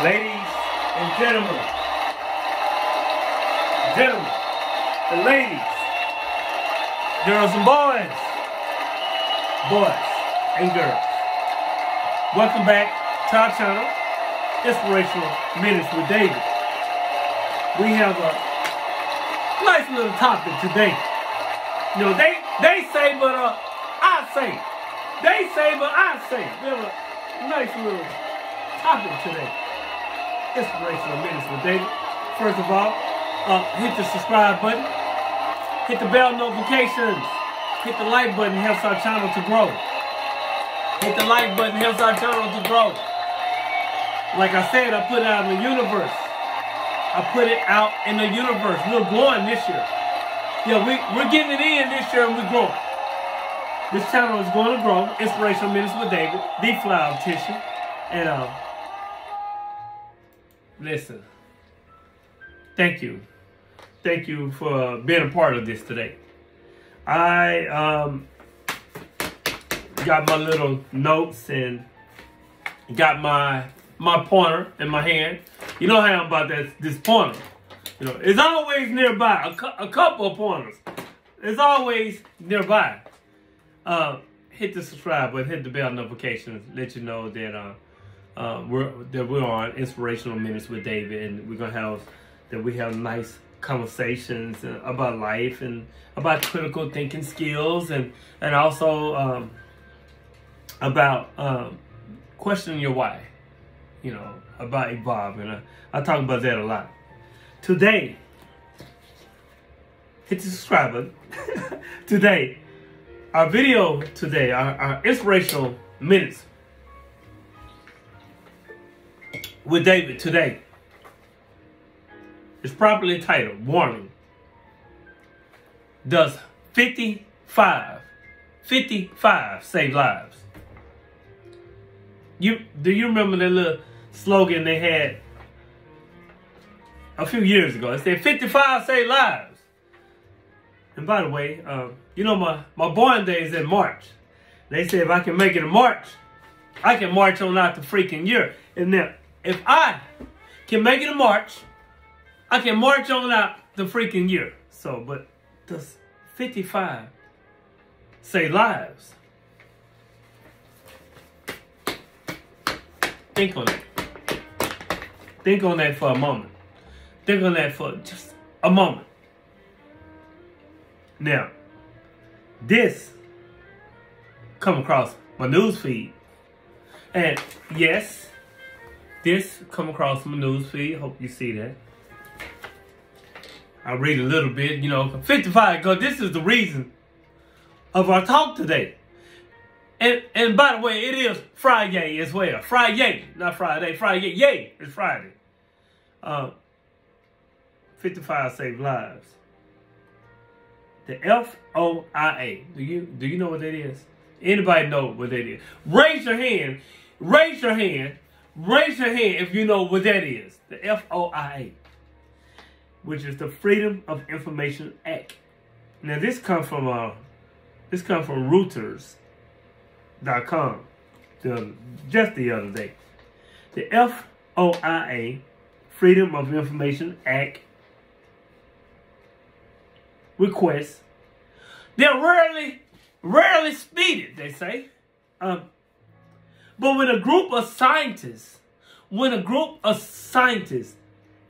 Ladies and gentlemen, and ladies, girls and boys and girls, welcome back to our channel, Inspirational Minutes with David. We have a nice little topic today. You know, they say, but I say. They say, but I say. We have a nice little topic today. Inspirational Minutes with David. First of all, hit the subscribe button. Hit the bell notifications. Hit the like button. Helps our channel to grow. Hit the like button. Helps our channel to grow. Like I said, I put it out in the universe. We're growing this year. Yeah, we're getting it in this year and we're growing. This channel is going to grow. Inspirational Minutes with David, the Fly Optician. And listen, thank you. Thank you for being a part of this today. I got my little notes and got my pointer in my hand. You know how I'm about this pointer. You know, it's always nearby. A couple of pointers. It's always nearby. Hit the subscribe button, hit the bell notifications, let you know that we're on Inspirational Minutes with David, and we have nice conversations about life and about critical thinking skills, and also about questioning your why. You know, about evolving. I talk about that a lot. Today, hit the subscribe button. Today, our video today, our Inspirational Minutes with David today is properly titled, Warning. Does 55 save lives? Do you remember that little slogan they had a few years ago? It said 55 save lives. And by the way, you know, my born day is in March. They say if I can make it in March, I can march on out the freaking year. And now, if I can make it in March, I can march on out the freaking year. So, but does 55 save lives? Think on it. Think on that for a moment. Think on that for just a moment. Now, this come across my news feed. And yes, this come across my news feed. Hope you see that. I'll read a little bit, you know, 55, because this is the reason of our talk today. And by the way, it is Friday as well. Friday, not Friday. Friday, yay, it's Friday. 55 save lives. The FOIA. Do you know what that is? Anybody know what that is? Raise your hand. Raise your hand. Raise your hand if you know what that is. The FOIA, which is the Freedom of Information Act. Now this comes from Reuters.com just the other day. The FOIA, Freedom of Information Act, requests. They're rarely speeded, they say. But when a group of scientists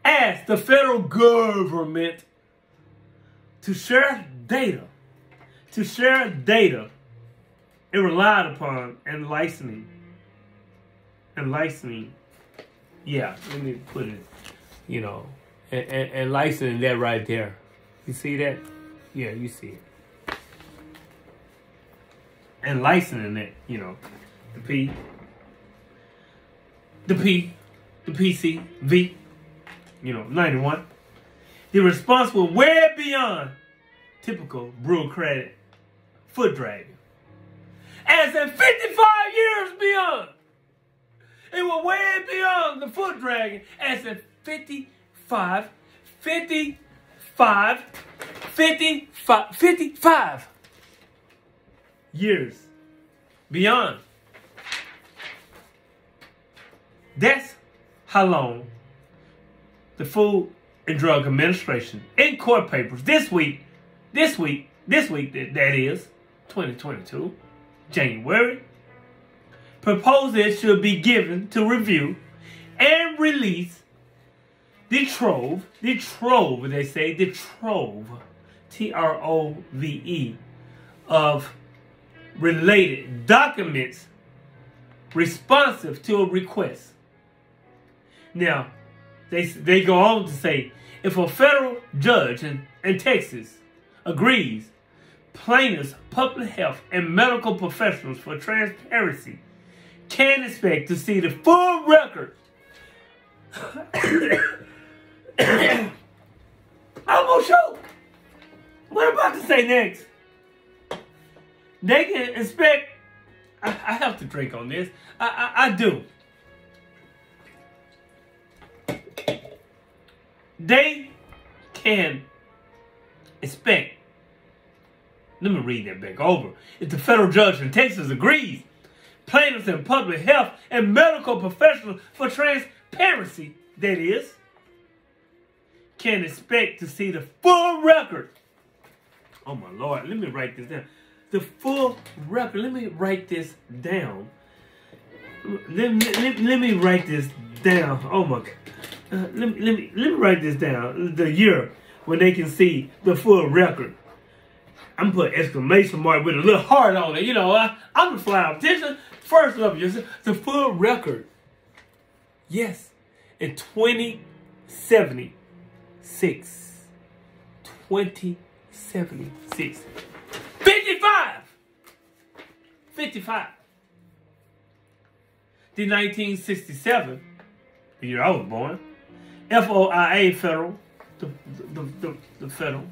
ask the federal government to share data, it relied upon and licensing. Yeah, let me put it, you know, and licensing that right there. You see that? Yeah, you see it. And licensing it, you know, the PCV, you know, 91. The response was way beyond typical bureaucratic foot dragging. As in 55 years beyond. It was way beyond the foot dragging. As in 55 years beyond. That's how long the Food and Drug Administration in court papers this week, that is 2022, January, proposed it should be given to review and release the trove, they say, the trove, Trove, of related documents responsive to a request. Now, they go on to say, if a federal judge in Texas agrees, plaintiffs, public health, and medical professionals for transparency can expect to see the full record. I'm gonna show what I'm about to say next. They can expect. I have to drink on this. I do. They can expect. Let me read that back over. If the federal judge in Texas agrees, plaintiffs in public health and medical professionals for transparency, that is, can expect to see the full record. Oh my Lord, let me write this down. The full record. Let me write this down. Let me write this down. Oh my God. Let me write this down. The year when they can see the full record. I'm putting exclamation mark with a little heart on it. You know, I'm a fly optician. First of all, the full record. Yes, in 2076. 2076. 55. The 1967, the year I was born, FOIA federal, the federal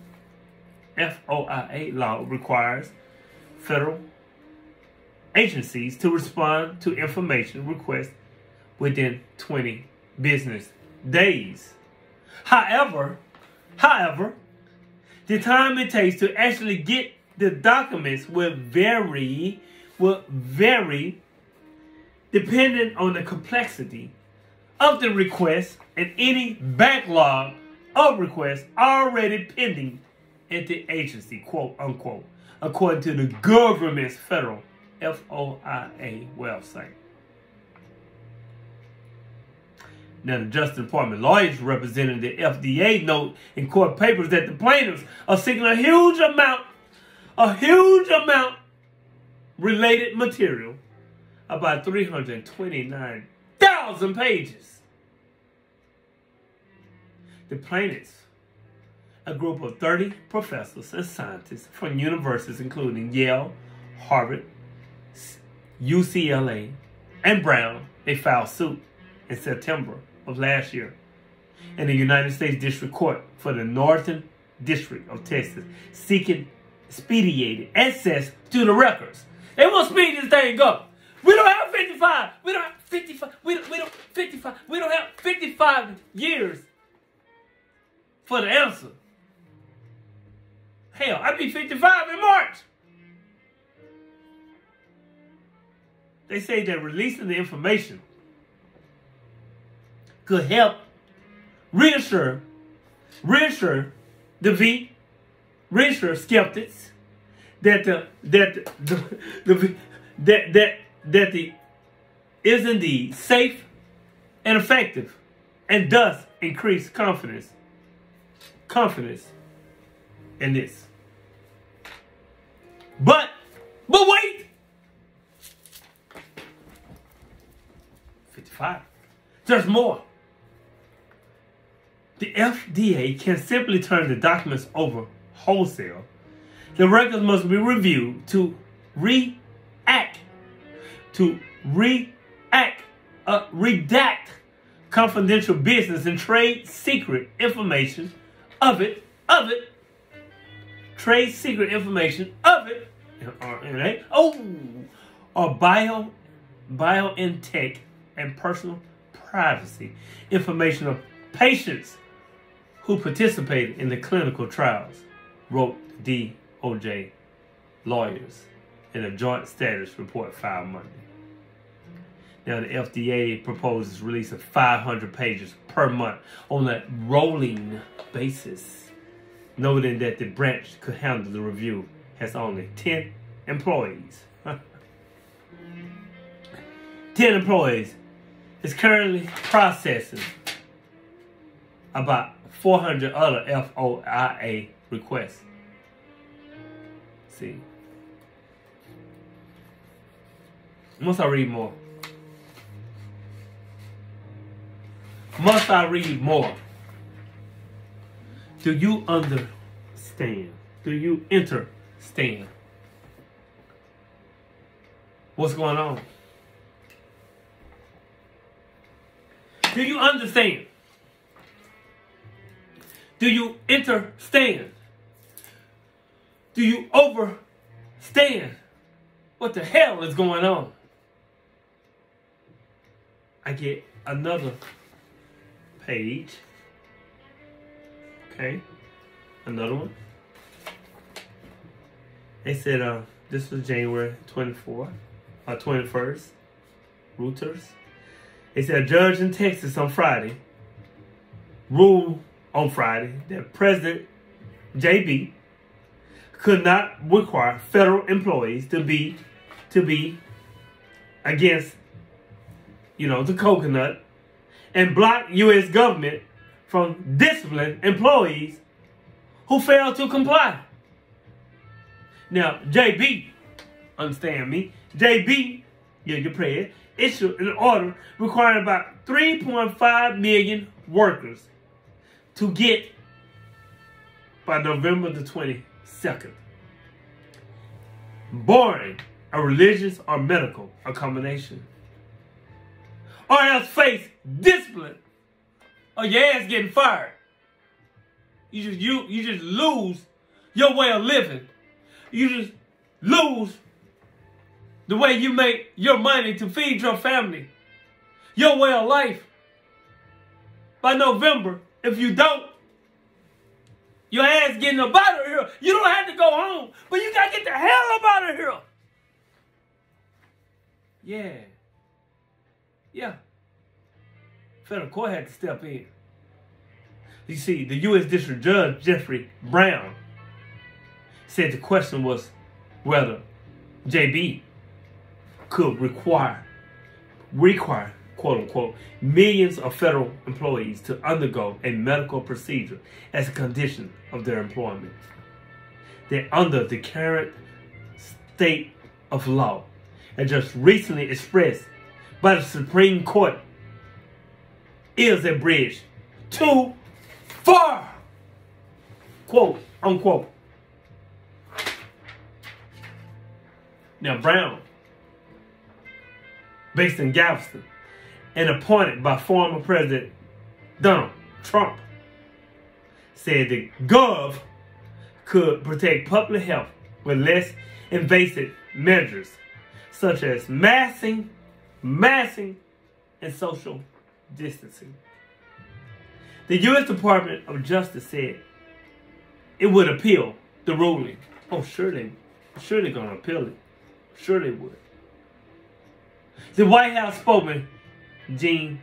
FOIA law requires federal agencies to respond to information requests within 20 business days. However, the time it takes to actually get the documents will vary depending on the complexity of the request and any backlog of requests already pending at the agency, quote unquote, according to the government's federal FOIA website. Now, the Justice Department lawyers representing the FDA note in court papers that the plaintiffs are seeking a huge amount related material, about 329,000 pages. The plaintiffs, a group of 30 professors and scientists from universities including Yale, Harvard, UCLA, and Brown, they filed suit in September of last year in the United States District Court for the Northern District of Texas, seeking expedited access to the records. They want to speed this thing up. We don't have 55. We don't have 55. We don't 55. We don't have 55 years for the answer. Hell, I'll be 55 in March. They say that releasing the information could help reassure skeptics that the is indeed safe and effective, and thus increase confidence in this. But wait, 55. There's more. The FDA can simply turn the documents over wholesale. The records must be reviewed to redact confidential business and trade secret information of it, trade secret information of it, or BioNTech and personal privacy information of patients who participated in the clinical trials, wrote the DOJ lawyers in a joint status report filed Monday. Now, the FDA proposes release of 500 pages per month on a rolling basis, noting that the branch could handle the review has only 10 employees. 10 employees is currently processing about 400 other FOIA requests. See, must I read more? Must I read more? Do you understand? Do you understand what's going on? Do you understand? Do you understand? Do you overstand what the hell is going on? I get another page. Okay. Another one. They said this was January 21st. Reuters. They said a judge in Texas on Friday ruled on Friday that President JB could not require federal employees to be against, the coconut, and block U.S. government from disciplining employees who fail to comply. Now, JB, understand me, JB, your president, issued an order requiring about 3.5 million workers to get by November the 22nd, barring a religious or medical accommodation, or else face discipline, or your ass getting fired. You just lose your way of living. You just lose the way you make your money to feed your family, your way of life. By November, if you don't, your ass getting up out of here. You don't have to go home, but you got to get the hell up out of here. Yeah. Federal court had to step in. You see, the U.S. District Judge, Jeffrey Brown, said the question was whether JB could require, quote unquote, millions of federal employees to undergo a medical procedure as a condition of their employment. That under the current state of law, and just recently expressed by the Supreme Court, is a bridge too far, quote unquote. Now, Brown, based in Galveston, and appointed by former President Donald Trump, said the Gov could protect public health with less invasive measures, such as masking, and social distancing. The U.S. Department of Justice said it would appeal the ruling. Oh, sure they're going to appeal it. Sure they would. The White House spokesman, Jean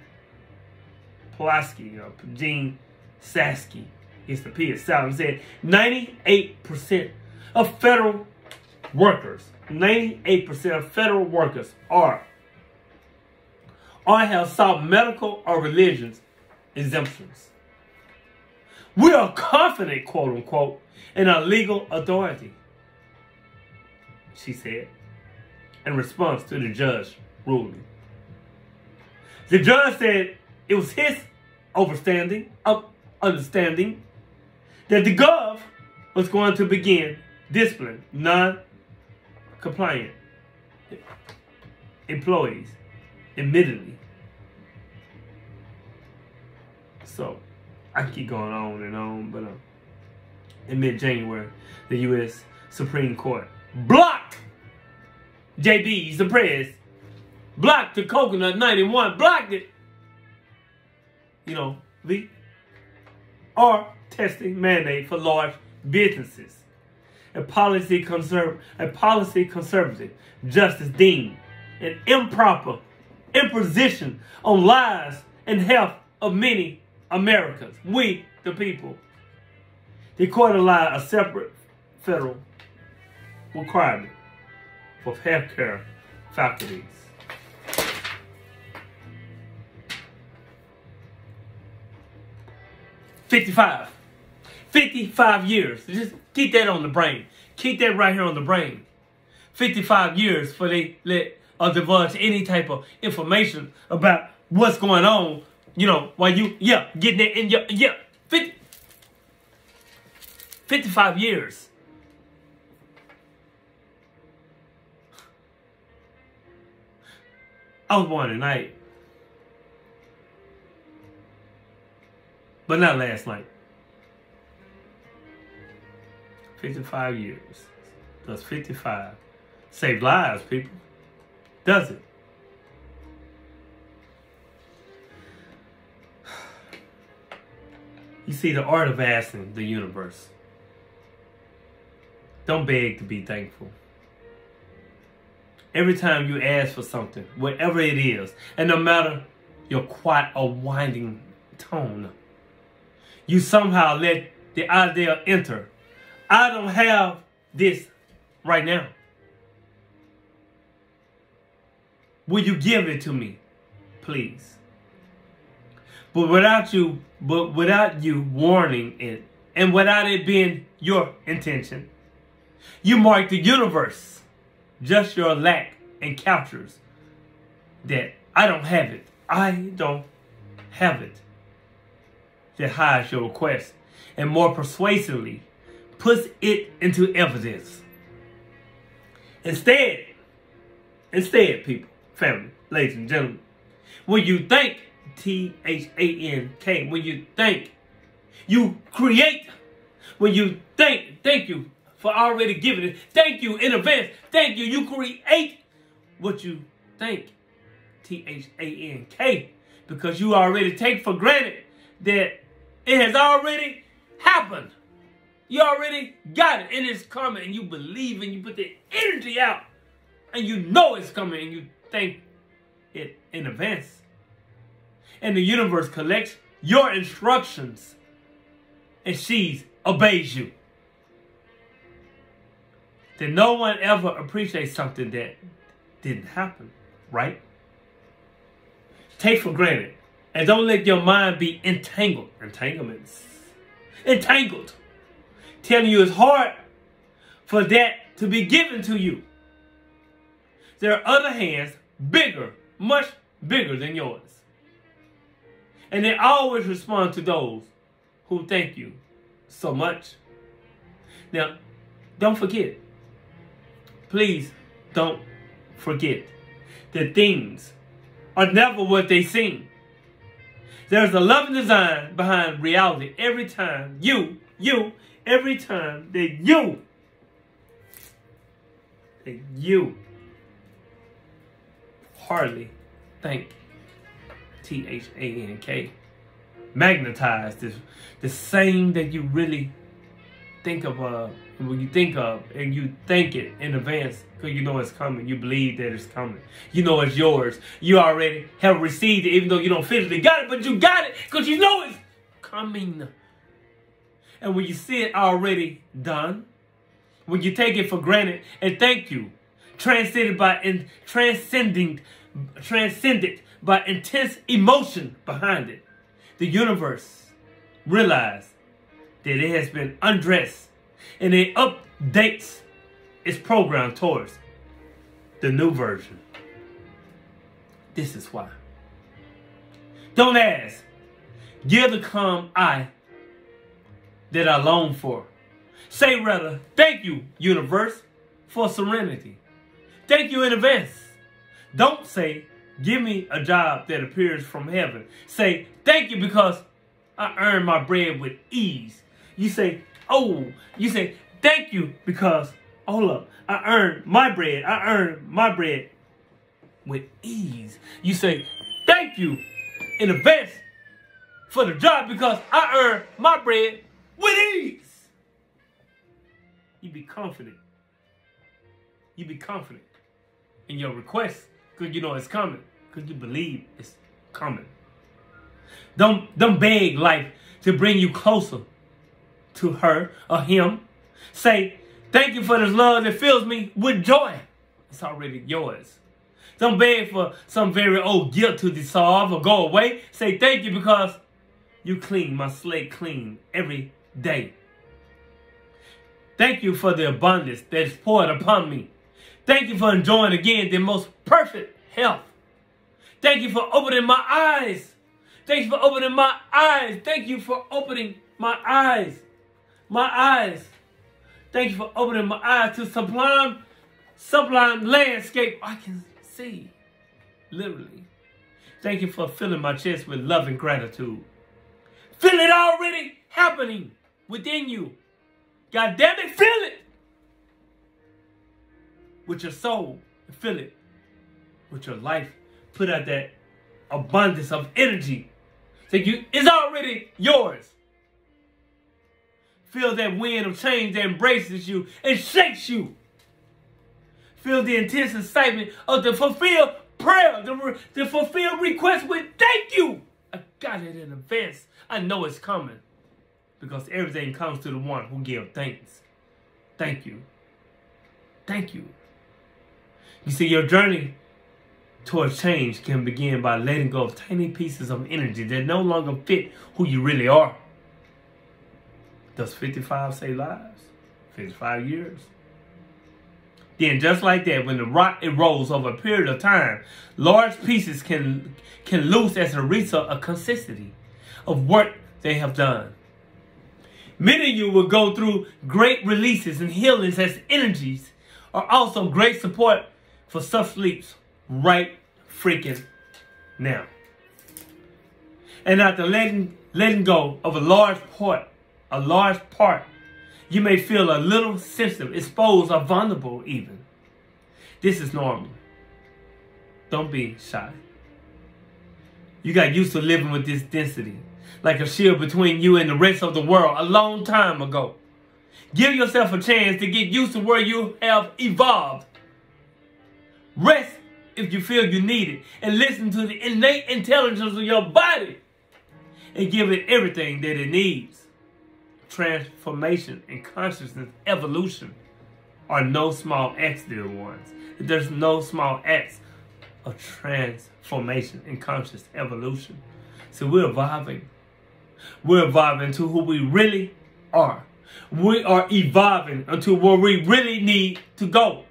Pulaski, or Jean Psaki, gets the P itself, said 98% of federal workers, are have sought medical or religious exemptions. We are confident, quote unquote, in our legal authority, she said, in response to the judge's ruling. The judge said it was his understanding that the Gov was going to begin disciplining non-compliant employees immediately. So, I keep going on and on, but in mid-January, the U.S. Supreme Court blocked JB's, the press, blocked the Coconut 91, blocked it. The testing mandate for large businesses. A policy conservative justice deemed an improper imposition on lives and health of many Americans, we, the people. The court allowed a separate federal requirement for healthcare faculties. $55 years. Just keep that on the brain. Keep that right here on the brain. 55 years for they let divulge any type of information about what's going on, you know, while you, getting it in your, 55 years. I was born tonight, but not last night. 55 years. Does 55 save lives, people? Does it? You see, the art of asking the universe. Don't beg to be thankful. Every time you ask for something, whatever it is, and no matter your quiet or winding tone, you somehow let the idea enter. I don't have this right now. Will you give it to me, please? But without you warning it, and without it being your intention, you mark the universe. Just your lack and captures that I don't have it. I don't have it. That hides your request and more persuasively puts it into evidence. Instead, people, family, ladies and gentlemen, when you think, T-H-A-N-K, when you think, you create. When you think, thank you for already giving it. Thank you in advance. Thank you. You create what you think. T-H-A-N-K. Because you already take for granted that it has already happened. You already got it. And it's coming. And you believe and you put the energy out. And you know it's coming. And you think it in advance. And the universe collects your instructions. And she obeys you. That no one ever appreciates something that didn't happen, right? Take for granted. And don't let your mind be entangled. Entangled. Telling you it's hard for that to be given to you. There are other hands bigger, much bigger than yours. And they always respond to those who thank you so much. Now, don't forget. Please don't forget that things are never what they seem. There's a loving design behind reality every time every time that you hardly think. T-H-A-N-K. Magnetize this, the same that you really think of, when you think of, and you think it in advance, because you know it's coming. You believe that it's coming. You know it's yours. You already have received it, even though you don't physically got it, but you got it because you know it's coming. And when you see it already done, when you take it for granted and thank you, transcended by intense emotion behind it, the universe realizes that it has been undressed and it updates its program towards the new version. This is why. Don't ask. Give the calm eye that I long for. Say rather, thank you, universe, for serenity. Thank you in advance. Don't say, give me a job that appears from heaven. Say, thank you because I earned my bread with ease. You say, thank you because, hold up, I earned my bread. I earned my bread with ease. You say, thank you in advance for the job because I earned my bread with ease. You be confident. You be confident in your request because you know it's coming. because you believe it's coming. Don't beg life to bring you closer to her or him. Say, thank you for this love that fills me with joy. It's already yours. Don't beg for some very old guilt to dissolve or go away. Say thank you because you clean my slate clean every day. Thank you for the abundance that is poured upon me. Thank you for enjoying again the most perfect health. Thank you for opening my eyes. Thank you for opening my eyes. Thank you for opening my eyes. My eyes. Thank you for opening my eyes to sublime landscape I can see. Literally. Thank you for filling my chest with love and gratitude. Feel it already happening within you. God damn it, feel it. With your soul. Feel it. With your life. Put out that abundance of energy. It's already yours. Feel that wind of change that embraces you and shakes you. Feel the intense excitement of the fulfilled prayer, the fulfilled request with thank you. I got it in advance. I know it's coming. Because everything comes to the one who gives thanks. Thank you. Thank you. You see, your journey towards change can begin by letting go of tiny pieces of energy that no longer fit who you really are. Does 55 save lives? 55 years. Then just like that, when the rock erodes over a period of time, large pieces can lose as a result of consistency of work they have done. Many of you will go through great releases and healings as energies are also great support for such leaps right freaking now. And after letting go of a large part, you may feel a little sensitive, exposed, or vulnerable even. This is normal. Don't be shy. You got used to living with this density, like a shield between you and the rest of the world a long time ago. Give yourself a chance to get used to where you have evolved. Rest if you feel you need it, and listen to the innate intelligence of your body and give it everything that it needs. Transformation and consciousness evolution are no small acts, dear ones. There's no small acts of transformation and conscious evolution. So we're evolving. We're evolving to who we really are. We are evolving until where we really need to go.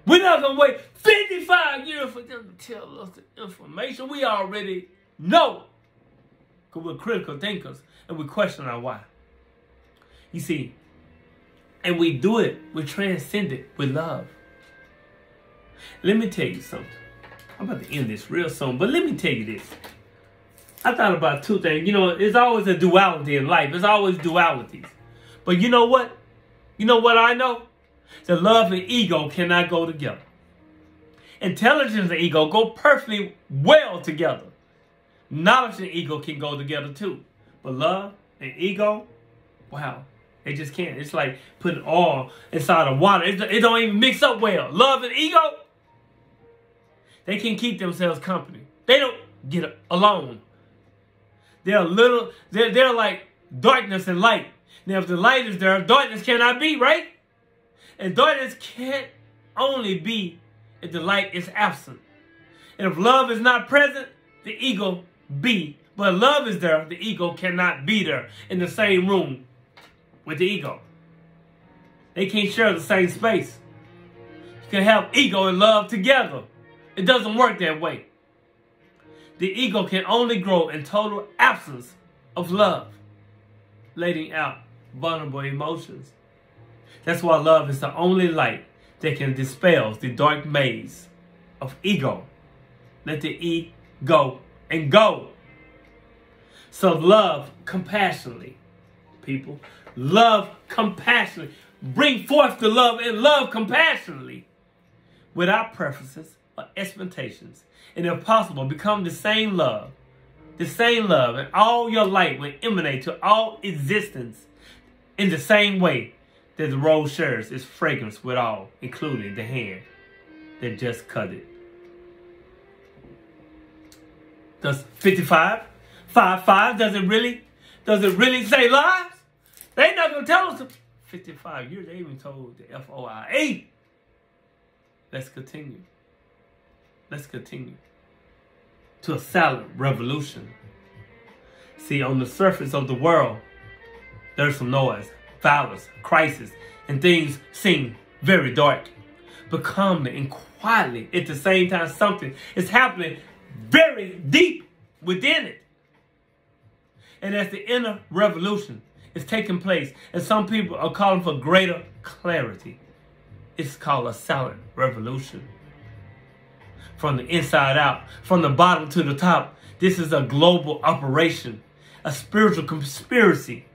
We're not going to wait 55 years for them to tell us the information we already know. Because we're critical thinkers and we question our why. You see, and we do it, we transcend it with love. Let me tell you something. I'm about to end this real soon, but let me tell you this. I thought about two things. You know, there's always a duality in life. There's always dualities. But you know what? You know what I know? That love and ego cannot go together. Intelligence and ego go perfectly well together. Knowledge and ego can go together too. But love and ego, wow, they just can't. It's like putting oil inside of water. It don't even mix up well. Love and ego, they can keep themselves company. They don't get alone. They're like darkness and light. Now, if the light is there, darkness cannot be, right? And darkness can't only be if the light is absent. And if love is not present, the ego be. But if love is there, the ego cannot be there in the same room with the ego. They can't share the same space. You can have ego and love together. It doesn't work that way. The ego can only grow in total absence of love, letting out vulnerable emotions. That's why love is the only light that can dispel the dark maze of ego. Let the ego and go. So love compassionately, people. Love compassionately. Bring forth the love and love compassionately without preferences or expectations. And if possible, become the same love. The same love, and all your light will emanate to all existence in the same way that the rose shares its fragrance with all, including the hand that just cut it. Does 55, 5, does it really say lives? They not going to tell us 55 years. They even told the FOIA. Let's continue. Let's continue to a silent revolution. See, on the surface of the world, there's some noise, violence, crisis, and things seem very dark. But calmly and quietly, at the same time, something is happening very deep within it. And as the inner revolution is taking place, and some people are calling for greater clarity, it's called a silent revolution. From the inside out, from the bottom to the top, this is a global operation, a spiritual conspiracy.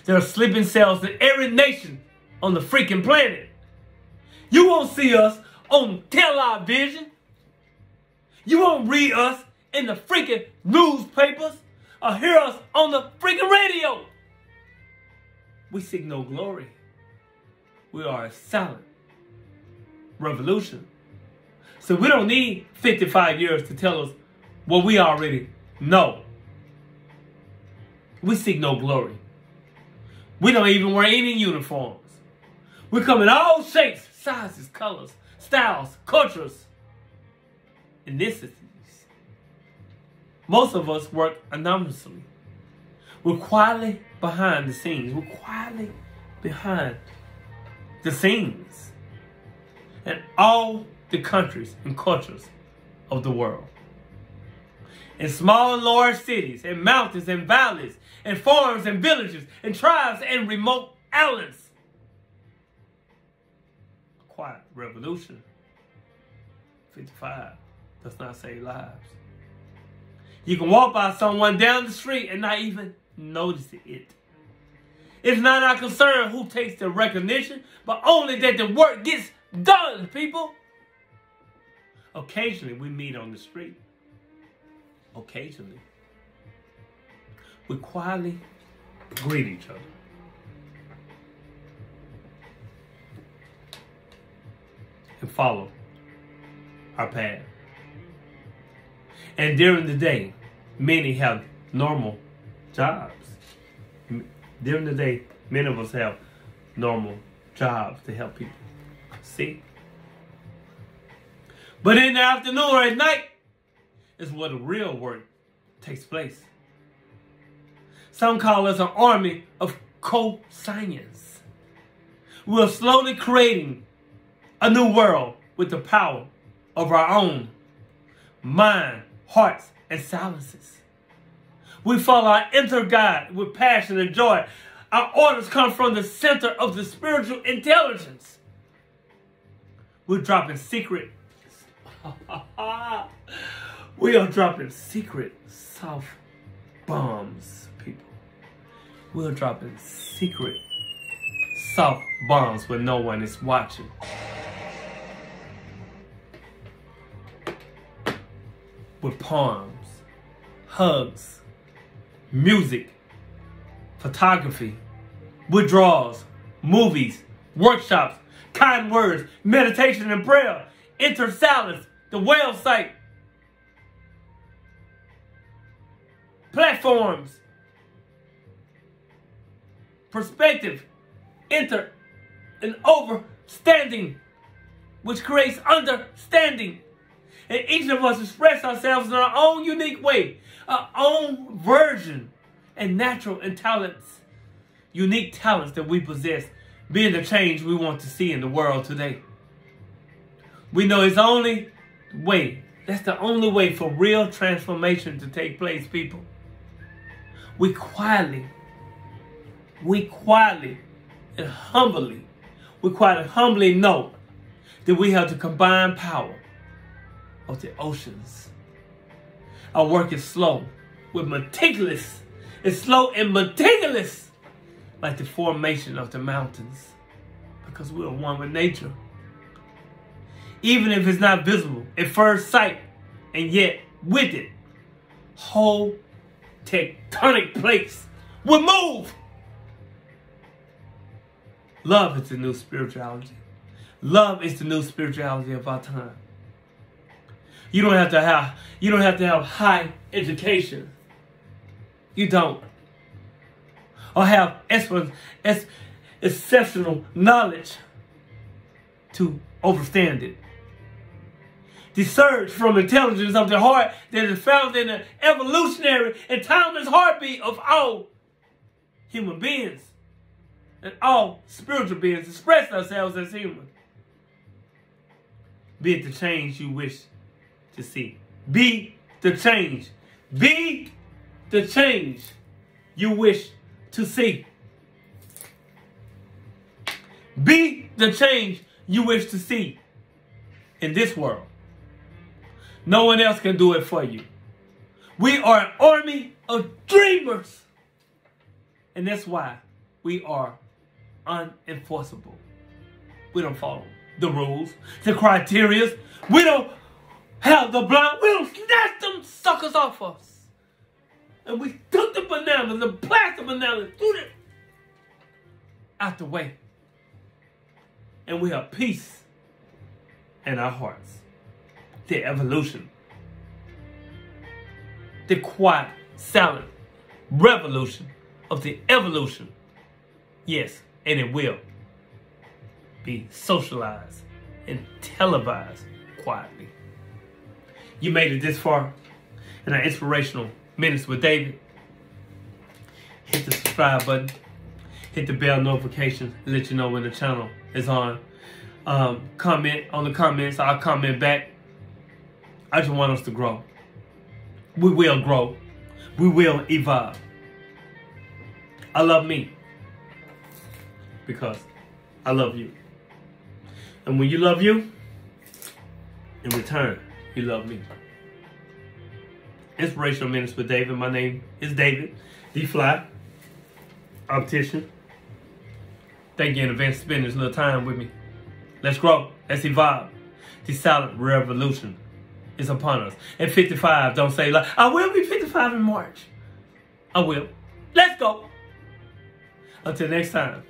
There are sleeping cells in every nation on the freaking planet. You won't see us on television. You won't read us in the freaking newspapers or hear us on the freaking radio. We seek no glory. We are a silent revolution. So we don't need 55 years to tell us what we already know. We seek no glory. We don't even wear any uniforms. We come in all shapes, sizes, colors, styles, cultures, ethnicities. Most of us work anonymously. We're quietly behind the scenes. We're quietly behind the scenes in all the countries and cultures of the world. In small and large cities, in mountains and valleys, in farms and villages, in tribes and remote islands. A quiet revolution. 55 does not save lives. You can walk by someone down the street and not even notice it. It's not our concern who takes the recognition, but only that the work gets done, people. Occasionally, we meet on the street. Occasionally. We quietly greet each other. And follow our path. And during the day, many have normal jobs. During the day, many of us have normal jobs to help people. See? But in the afternoon or at night is where the real work takes place. Some call us an army of co-science. We're slowly creating a new world with the power of our own mind, hearts, and silences. We follow our inner guide with passion and joy. Our orders come from the center of the spiritual intelligence. We're dropping secret. We are dropping secret soft bombs, people. We're dropping secret soft bombs when no one is watching. With poems, hugs, music, photography, withdrawals, movies, workshops, kind words, meditation and prayer, inner silence, the whale site, platforms, perspective, enter and overstanding, which creates understanding. And each of us express ourselves in our own unique way, our own version and natural and talents, unique talents that we possess, being the change we want to see in the world today. We know it's the only way, that's the only way for real transformation to take place, people. We quietly and humbly know that we have the combined power of the oceans. Our work is slow, with meticulous. It's slow and meticulous, like the formation of the mountains, because we are one with nature. Even if it's not visible at first sight, and yet with it, whole tectonic plates will move. Love is the new spirituality. Love is the new spirituality of our time. You don't have to have high education. You don't. Or have exceptional knowledge to understand it. The surge from intelligence of the heart that is found in the evolutionary and timeless heartbeat of all human beings and all spiritual beings express ourselves as humans. Be it the change you wish to see. Be the change. Be the change you wish to see. Be the change you wish to see in this world. No one else can do it for you. We are an army of dreamers. And that's why we are unenforceable. We don't follow the rules, the criteria. We don't have the blind. We don't snatch them suckers off us. And we took the bananas, the plastic bananas, threw them out the way. And we have peace in our hearts. The evolution. The quiet, silent revolution of the evolution. Yes, and it will be socialized and televised quietly. You made it this far in our Inspirational Minutes with David. Hit the subscribe button. Hit the bell notification to let you know when the channel is on. Comment on the comments. I'll comment back. I just want us to grow. We will grow. We will evolve. I love me because I love you. And when you love you, in return, you love me. Inspirational Minutes with David. My name is David, the Fly, Optician. Thank you in advance for spending this little time with me. Let's grow. Let's evolve. The silent revolution is upon us. At 55, don't say, like, I will be 55 in March. I will. Let's go. Until next time.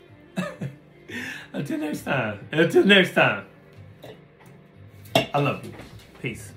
Until next time. Until next time. I love you. Peace.